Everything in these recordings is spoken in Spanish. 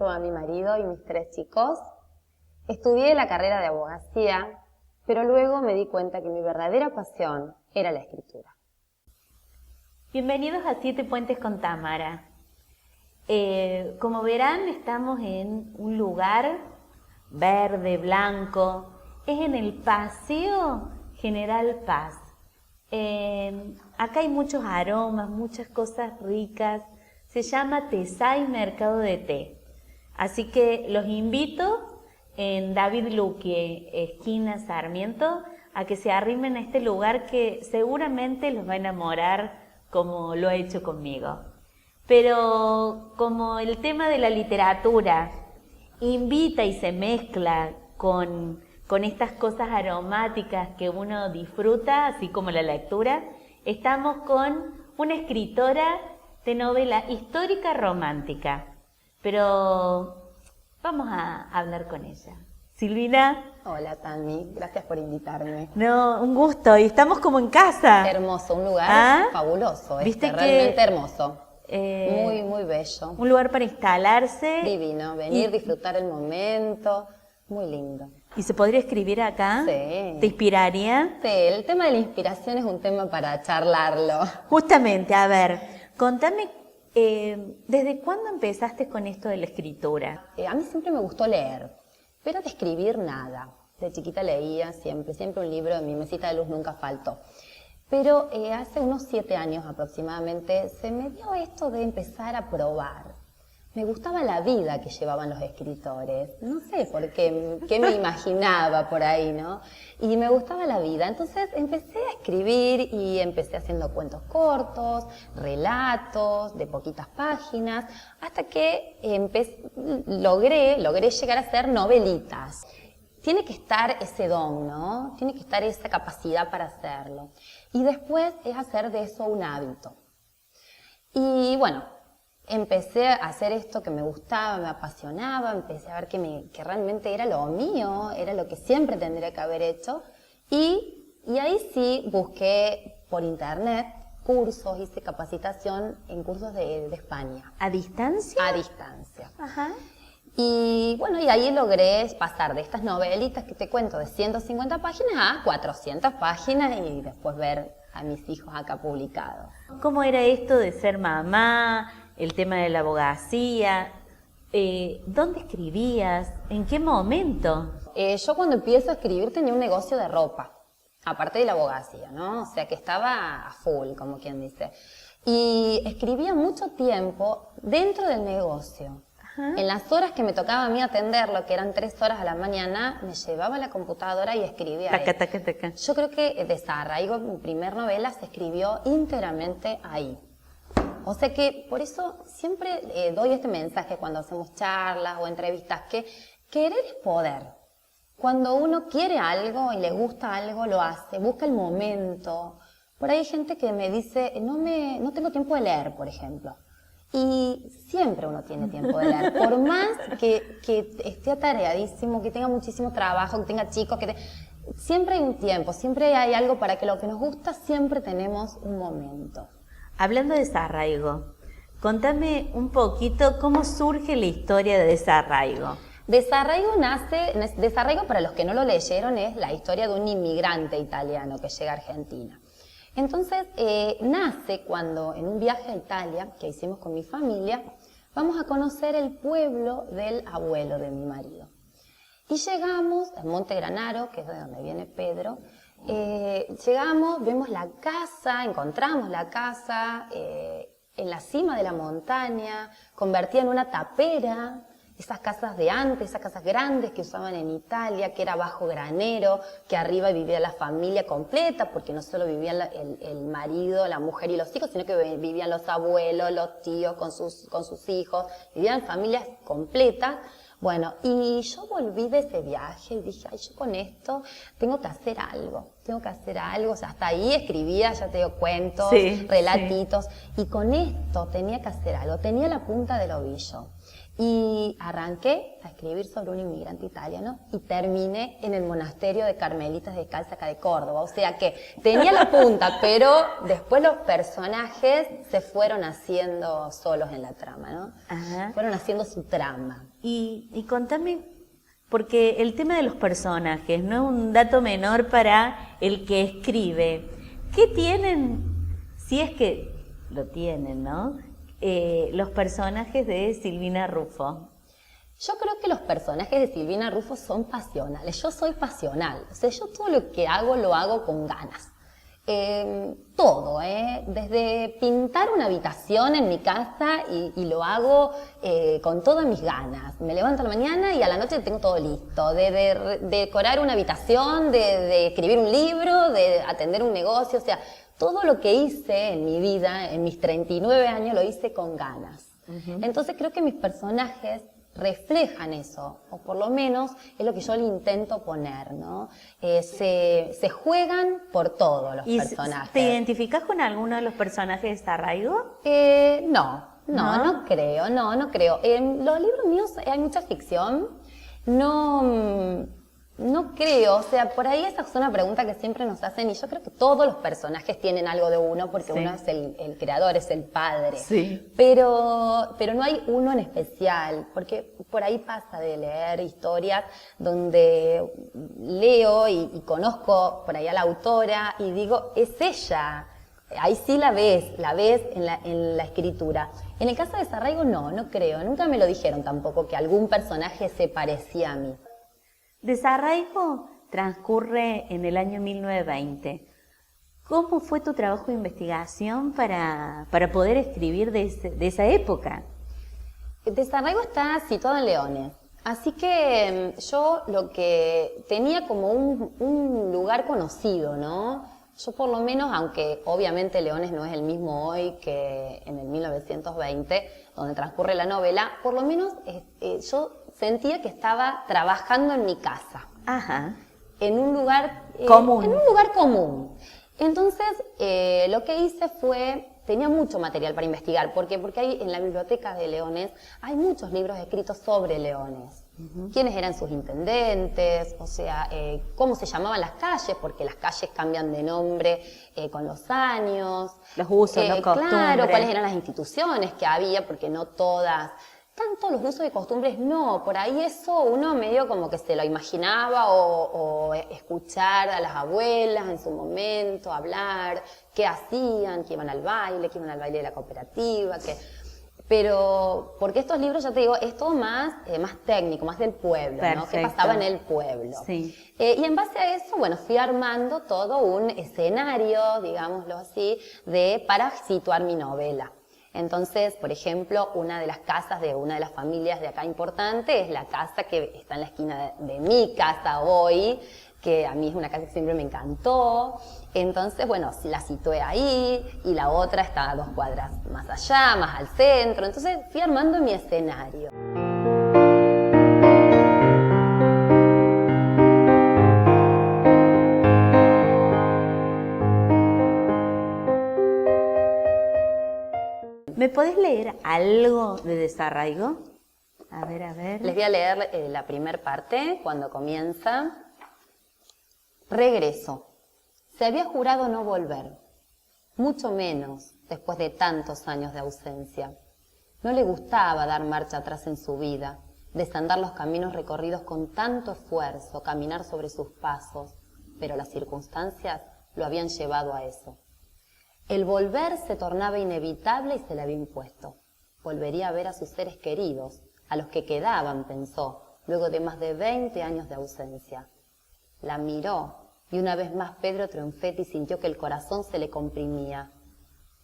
junto a mi marido y mis 3 chicos. Estudié la carrera de abogacía, pero luego me di cuenta que mi verdadera pasión era la escritura. Bienvenidos a 7 Puentes con Tamara. Como verán, estamos en un lugar verde, blanco. Es en el Paseo General Paz. Acá hay muchos aromas, muchas cosas ricas. Se llama Tesay Mercado de Té. Así que los invito en David Luque, esquina Sarmiento, a que se arrimen a este lugar que seguramente los va a enamorar como lo ha hecho conmigo. Pero como el tema de la literatura invita y se mezcla con estas cosas aromáticas que uno disfruta, así como la lectura, estamos con una escritora de novela histórica romántica. Pero vamos a hablar con ella. Silvina. Hola, Tami. Gracias por invitarme. No, un gusto. Y estamos como en casa. Hermoso, un lugar fabuloso. ¿Viste realmente hermoso. Muy, muy bello. Un lugar para instalarse. Divino. Venir, disfrutar el momento. Muy lindo. ¿Y se podría escribir acá? Sí. ¿Te inspiraría? Sí, el tema de la inspiración es un tema para charlarlo. Justamente, a ver, contame, ¿desde cuándo empezaste con esto de la escritura? A mí siempre me gustó leer, pero de escribir nada. De chiquita leía siempre un libro, de mi mesita de luz nunca faltó. Pero hace unos 7 años aproximadamente se me dio esto de empezar a probar. Me gustaba la vida que llevaban los escritores, no sé por qué me imaginaba por ahí, ¿no? Y me gustaba la vida, entonces empecé a escribir y empecé haciendo cuentos cortos, relatos de poquitas páginas, hasta que logré llegar a hacer novelitas. Tiene que estar ese don, ¿no? Tiene que estar esa capacidad para hacerlo. Y después es hacer de eso un hábito. Y bueno, empecé a hacer esto que me gustaba, me apasionaba, empecé a ver que realmente era lo mío, era lo que siempre tendría que haber hecho. Y ahí sí busqué por internet cursos, hice capacitación en cursos de España. ¿A distancia? A distancia. Ajá. Y bueno, y ahí logré pasar de estas novelitas que te cuento de 150 páginas a 400 páginas y después ver a mis hijos acá publicados. ¿Cómo era esto de ser mamá? El tema de la abogacía, ¿dónde escribías? ¿En qué momento? Yo cuando empiezo a escribir tenía un negocio de ropa, aparte de la abogacía, ¿no? O sea que estaba a full, como quien dice. Y escribía mucho tiempo dentro del negocio. Ajá. En las horas que me tocaba a mí atenderlo, que eran 3 horas a la mañana, me llevaba a la computadora y escribía. Taca. Yo creo que Desarraigo, mi primer novela, se escribió íntegramente ahí. O sea que por eso siempre doy este mensaje cuando hacemos charlas o entrevistas, que querer es poder. Cuando uno quiere algo y le gusta algo, lo hace, busca el momento. Por ahí hay gente que me dice, no tengo tiempo de leer, por ejemplo. Y siempre uno tiene tiempo de leer, por más que esté atareadísimo, que tenga muchísimo trabajo, que tenga chicos, siempre hay un tiempo, siempre hay algo para que lo que nos gusta, siempre tenemos un momento. Hablando de Desarraigo, contame un poquito cómo surge la historia de Desarraigo. Desarraigo, para los que no lo leyeron, es la historia de un inmigrante italiano que llega a Argentina. Entonces, nace cuando en un viaje a Italia, que hicimos con mi familia, vamos a conocer el pueblo del abuelo de mi marido. Y llegamos a Monte Granaro, que es de donde viene Pedro. Llegamos, vemos la casa, encontramos la casa en la cima de la montaña, convertida en una tapera, esas casas de antes, esas casas grandes que usaban en Italia, que era bajo granero, que arriba vivía la familia completa, porque no solo vivían el marido, la mujer y los hijos, sino que vivían los abuelos, los tíos con sus hijos, vivían familias completas. Bueno, y yo volví de ese viaje y dije, yo con esto tengo que hacer algo, o sea, hasta ahí escribía, ya te digo, cuentos, relatitos, y con esto tenía que hacer algo, tenía la punta del ovillo. Y arranqué a escribir sobre un inmigrante italiano y terminé en el monasterio de Carmelitas Descalzas acá de Córdoba. O sea que tenía la punta, pero después los personajes se fueron haciendo solos en la trama, ¿no? Ajá. Fueron haciendo su trama. Y contame, porque el tema de los personajes no es un dato menor para el que escribe. ¿Qué tienen, si es que lo tienen, ¿no? Los personajes de Silvina Rufo? Yo creo que los personajes de Silvina Rufo son pasionales. Yo soy pasional. O sea, yo todo lo que hago lo hago con ganas. Todo, desde pintar una habitación en mi casa y lo hago con todas mis ganas. Me levanto a la mañana y a la noche tengo todo listo. De decorar una habitación, de escribir un libro, de atender un negocio, o sea, todo lo que hice en mi vida, en mis 39 años, lo hice con ganas. Entonces creo que mis personajes reflejan eso, o por lo menos es lo que yo le intento poner, ¿no? Se juegan por todo los personajes. ¿Te identificás con alguno de los personajes de Sarraigo? No creo. En los libros míos hay mucha ficción. No creo, o sea, por ahí esa es una pregunta que siempre nos hacen y yo creo que todos los personajes tienen algo de uno porque uno es el creador, es el padre. Sí. Pero no hay uno en especial, porque por ahí pasa de leer historias donde leo y conozco por ahí a la autora y digo, es ella. Ahí sí la ves en la escritura. En el caso de Sarraigo no creo, nunca me lo dijeron tampoco que algún personaje se parecía a mí. Desarraigo transcurre en el año 1920. ¿Cómo fue tu trabajo de investigación para poder escribir de esa época? Desarraigo está situado en Leones, así que yo lo que tenía como un lugar conocido, ¿no? Yo por lo menos, aunque obviamente Leones no es el mismo hoy que en el 1920, donde transcurre la novela, por lo menos yo sentía que estaba trabajando en mi casa. Ajá. En un lugar común. En un lugar común. Entonces, lo que hice fue, tenía mucho material para investigar. ¿Por qué? Porque en la biblioteca de Leones hay muchos libros escritos sobre Leones. Quiénes eran sus intendentes, o sea, cómo se llamaban las calles, porque las calles cambian de nombre con los años. Los usos, los costumbres. Claro, cuáles eran las instituciones que había, porque no todas. Tanto los usos y costumbres no, por ahí eso uno medio como que se lo imaginaba o escuchar a las abuelas en su momento, hablar, qué hacían, que iban al baile de la cooperativa, pero porque estos libros, ya te digo, es todo más técnico, más del pueblo, ¿no? ¿Qué pasaba en el pueblo? Sí. Y en base a eso, bueno, fui armando todo un escenario, digámoslo así, para situar mi novela. Entonces, por ejemplo, una de las casas de una de las familias de acá importante es la casa que está en la esquina de mi casa hoy, que a mí es una casa que siempre me encantó. Entonces, bueno, la situé ahí y la otra está a 2 cuadras más allá, más al centro. Entonces fui armando mi escenario. ¿Me podés leer algo de Desarraigo? A ver. Les voy a leer la primera parte, cuando comienza. Regreso. Se había jurado no volver, mucho menos después de tantos años de ausencia. No le gustaba dar marcha atrás en su vida, desandar los caminos recorridos con tanto esfuerzo, caminar sobre sus pasos, pero las circunstancias lo habían llevado a eso. El volver se tornaba inevitable y se le había impuesto. Volvería a ver a sus seres queridos, a los que quedaban, pensó, luego de más de 20 años de ausencia. La miró y una vez más Pedro Triunfetti sintió que el corazón se le comprimía.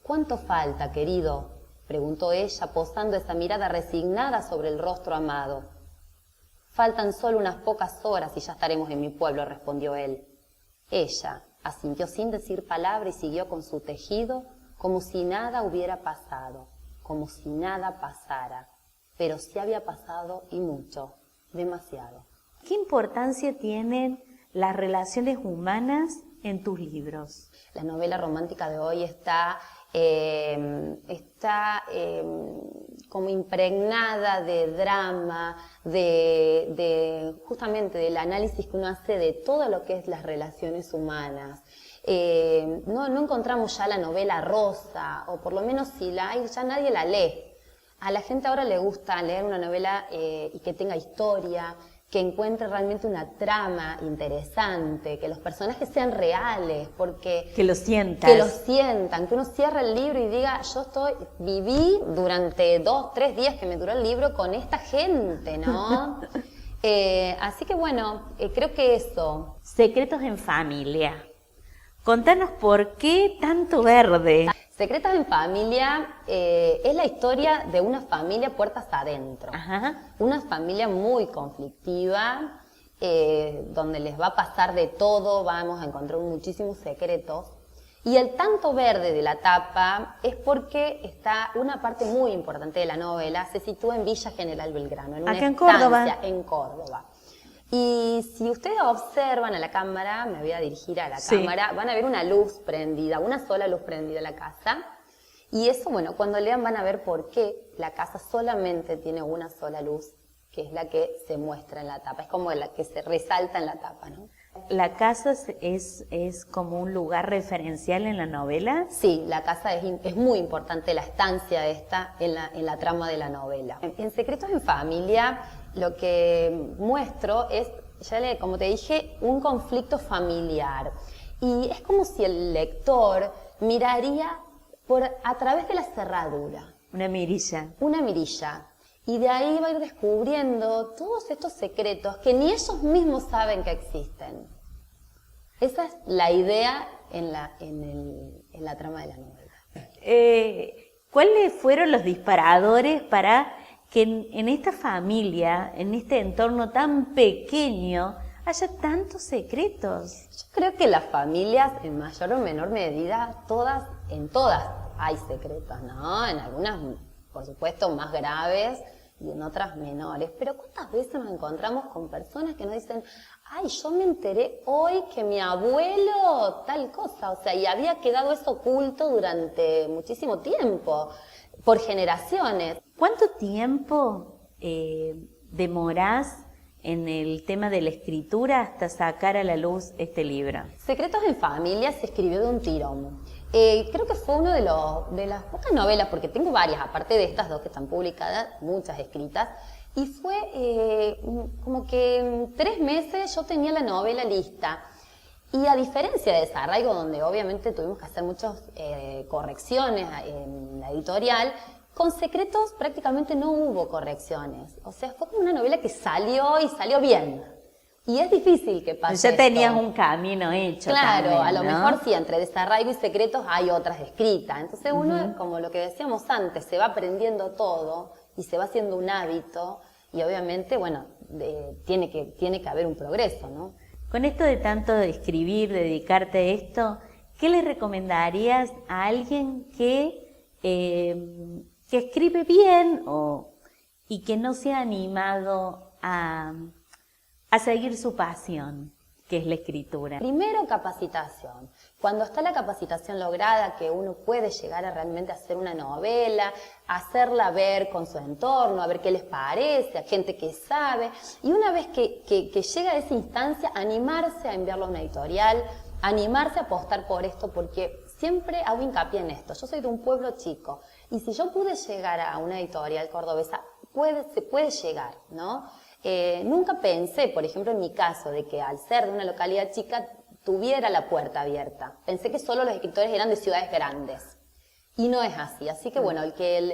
¿Cuánto falta, querido?, preguntó ella, posando esa mirada resignada sobre el rostro amado. Faltan solo unas pocas horas y ya estaremos en mi pueblo, respondió él. Ella asintió sin decir palabra y siguió con su tejido como si nada hubiera pasado, como si nada pasara. Pero sí había pasado y mucho, demasiado. ¿Qué importancia tienen las relaciones humanas en tus libros? La novela romántica de hoy está como impregnada de drama, justamente del análisis que uno hace de todo lo que es las relaciones humanas. No encontramos ya la novela rosa, o por lo menos si la hay, ya nadie la lee. A la gente ahora le gusta leer una novela y que tenga historia, que encuentre realmente una trama interesante, que los personajes sean reales, porque... Que lo sientas. Que lo sientan, que uno cierre el libro y diga, viví durante 2, 3 días que me duró el libro con esta gente, ¿no? Así que bueno, creo que eso. Secretos en familia. Contanos por qué tanto verde. Secretos en familia es la historia de una familia puertas adentro. Ajá. Una familia muy conflictiva, donde les va a pasar de todo, vamos a encontrar muchísimos secretos. Y el tanto verde de la tapa es porque está una parte muy importante de la novela, se sitúa en Villa General Belgrano, en una Acá en estancia Córdoba. en Córdoba. Y si ustedes observan a la cámara, me voy a dirigir a la Sí. cámara, van a ver una luz prendida, una sola luz prendida en la casa. Y eso, bueno, cuando lean van a ver por qué la casa solamente tiene una sola luz, que es la que se muestra en la tapa. Es como la que se resalta en la tapa, ¿no? ¿La casa es como un lugar referencial en la novela? Sí, la casa es muy importante, la estancia esta en la trama de la novela. En Secretos en Familia lo que muestro es, como te dije, un conflicto familiar. Y es como si el lector miraría a través de la cerradura. Una mirilla. Una mirilla. Y de ahí va a ir descubriendo todos estos secretos que ni ellos mismos saben que existen. Esa es la idea en la trama de la novela. ¿Cuáles fueron los disparadores para que en esta familia, en este entorno tan pequeño, haya tantos secretos? Yo creo que las familias, en mayor o menor medida, en todas hay secretos, ¿no? En algunas, por supuesto, más graves y en otras menores. Pero ¿cuántas veces nos encontramos con personas que nos dicen, ay, yo me enteré hoy que mi abuelo tal cosa? O sea, y había quedado eso oculto durante muchísimo tiempo, por generaciones. ¿Cuánto tiempo demorás en el tema de la escritura hasta sacar a la luz este libro? Secretos en Familia se escribió de un tirón. Creo que fue uno de las pocas novelas, porque tengo varias, aparte de estas dos que están publicadas, muchas escritas, y fue como que en 3 meses yo tenía la novela lista. Y a diferencia de Desarraigo, donde obviamente tuvimos que hacer muchas correcciones en la editorial, con Secretos prácticamente no hubo correcciones. O sea, fue como una novela que salió y salió bien. Y es difícil que pase Ya tenías esto. un camino hecho. Claro, también, a lo ¿no? mejor sí, entre Desarraigo y Secretos hay otras escritas. Entonces uno, como lo que decíamos antes, se va aprendiendo todo y se va haciendo un hábito y obviamente, bueno, tiene que haber un progreso, ¿no? Con esto de tanto de escribir, dedicarte a esto, ¿qué le recomendarías a alguien que escribe bien y que no se ha animado a seguir su pasión, que es la escritura? Primero, capacitación. Cuando está la capacitación lograda, que uno puede llegar a realmente hacer una novela, hacerla ver con su entorno, a ver qué les parece, a gente que sabe, y una vez que llega a esa instancia, animarse a enviarlo a una editorial, animarse a apostar por esto, porque siempre hago hincapié en esto. Yo soy de un pueblo chico, y si yo pude llegar a una editorial cordobesa, se puede llegar, ¿no? Nunca pensé, por ejemplo, en mi caso, de que al ser de una localidad chica tuviera la puerta abierta. Pensé que solo los escritores eran de ciudades grandes. Y no es así. Así que bueno,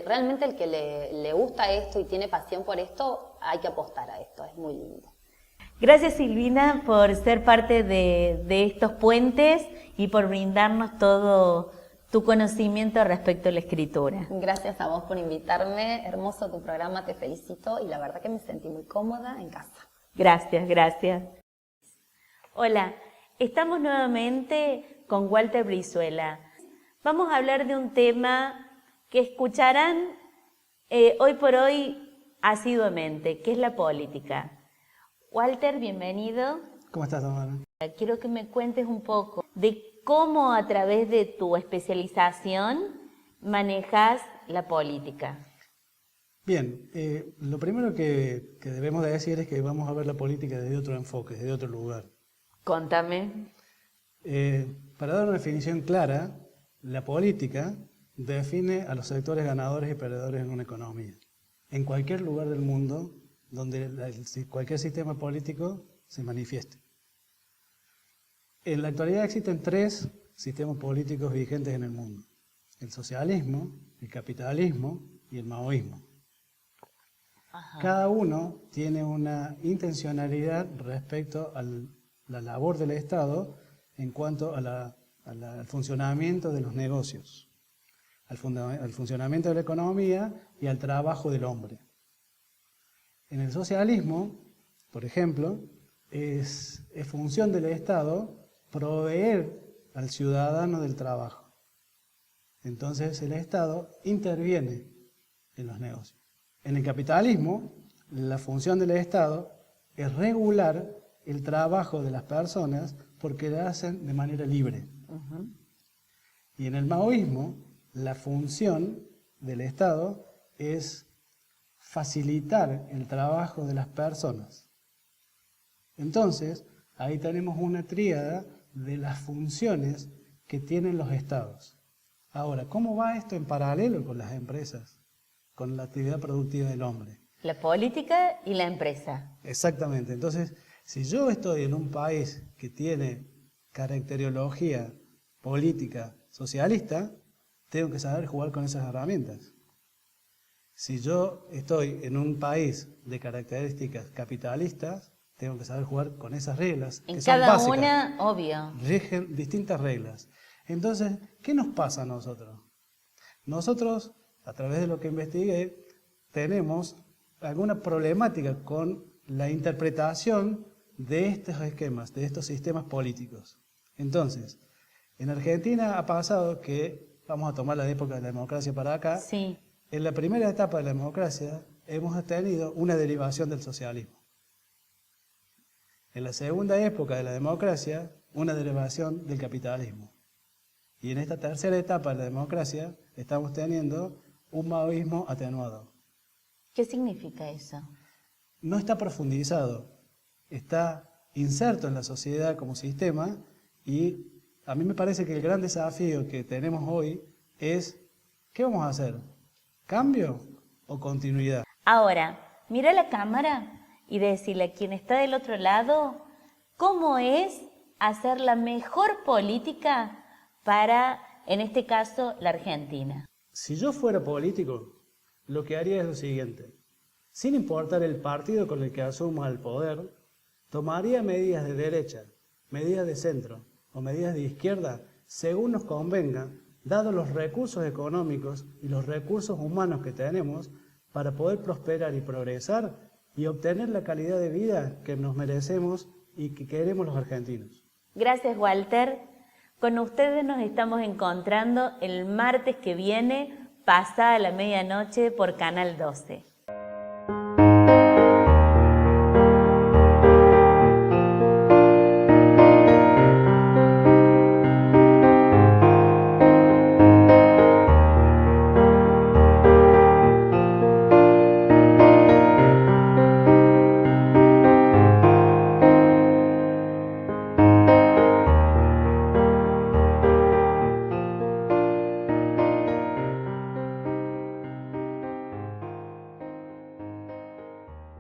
realmente el que le gusta esto y tiene pasión por esto, hay que apostar a esto. Es muy lindo. Gracias, Silvina, por ser parte de estos puentes y por brindarnos todo tu conocimiento respecto a la escritura. Gracias a vos por invitarme. Hermoso tu programa, te felicito y la verdad que me sentí muy cómoda en casa. Gracias, gracias. Hola, estamos nuevamente con Walter Brizuela. Vamos a hablar de un tema que escucharán hoy por hoy asiduamente, que es la política. Walter, bienvenido. ¿Cómo estás, Tamara? Quiero que me cuentes un poco de cómo a través de tu especialización manejas la política. Bien, lo primero que debemos de decir es que vamos a ver la política desde otro enfoque, desde otro lugar. Contame. Para dar una definición clara, la política define a los sectores ganadores y perdedores en una economía. En cualquier lugar del mundo donde cualquier sistema político se manifieste. En la actualidad existen 3 sistemas políticos vigentes en el mundo: el socialismo, el capitalismo y el maoísmo. Ajá. Cada uno tiene una intencionalidad respecto a la labor del Estado en cuanto al funcionamiento de los negocios, al funcionamiento de la economía y al trabajo del hombre. En el socialismo, por ejemplo, es función del Estado proveer al ciudadano del trabajo. Entonces el Estado interviene en los negocios. En el capitalismo, la función del Estado es regular el trabajo de las personas porque lo hacen de manera libre. Uh-huh. Y en el maoísmo, la función del Estado es facilitar el trabajo de las personas. Entonces, ahí tenemos una tríada de las funciones que tienen los estados. Ahora, ¿cómo va esto en paralelo con las empresas, con la actividad productiva del hombre? La política y la empresa. Exactamente. Entonces, si yo estoy en un país que tiene caracterología política socialista, tengo que saber jugar con esas herramientas. Si yo estoy en un país de características capitalistas, tengo que saber jugar con esas reglas. En que son cada básicas. una, obvio. Rigen distintas reglas. Entonces, ¿qué nos pasa a nosotros? Nosotros, a través de lo que investigué, tenemos alguna problemática con la interpretación de estos esquemas, de estos sistemas políticos. Entonces, en Argentina ha pasado que, vamos a tomar la época de la democracia para acá, Sí. en la primera etapa de la democracia hemos tenido una derivación del socialismo. En la segunda época de la democracia, una derivación del capitalismo. Y en esta tercera etapa de la democracia estamos teniendo un maoísmo atenuado. ¿Qué significa eso? No está profundizado, está inserto en la sociedad como sistema y a mí me parece que el gran desafío que tenemos hoy es, ¿qué vamos a hacer? ¿Cambio o continuidad? Ahora, mira la cámara y decirle a quien está del otro lado cómo es hacer la mejor política para, en este caso, la Argentina. Si yo fuera político, lo que haría es lo siguiente. Sin importar el partido con el que asuma el poder, tomaría medidas de derecha, medidas de centro o medidas de izquierda según nos convenga, dados los recursos económicos y los recursos humanos que tenemos para poder prosperar y progresar y obtener la calidad de vida que nos merecemos y que queremos los argentinos. Gracias, Walter. Con ustedes nos estamos encontrando el martes que viene, pasada la medianoche, por Canal 12.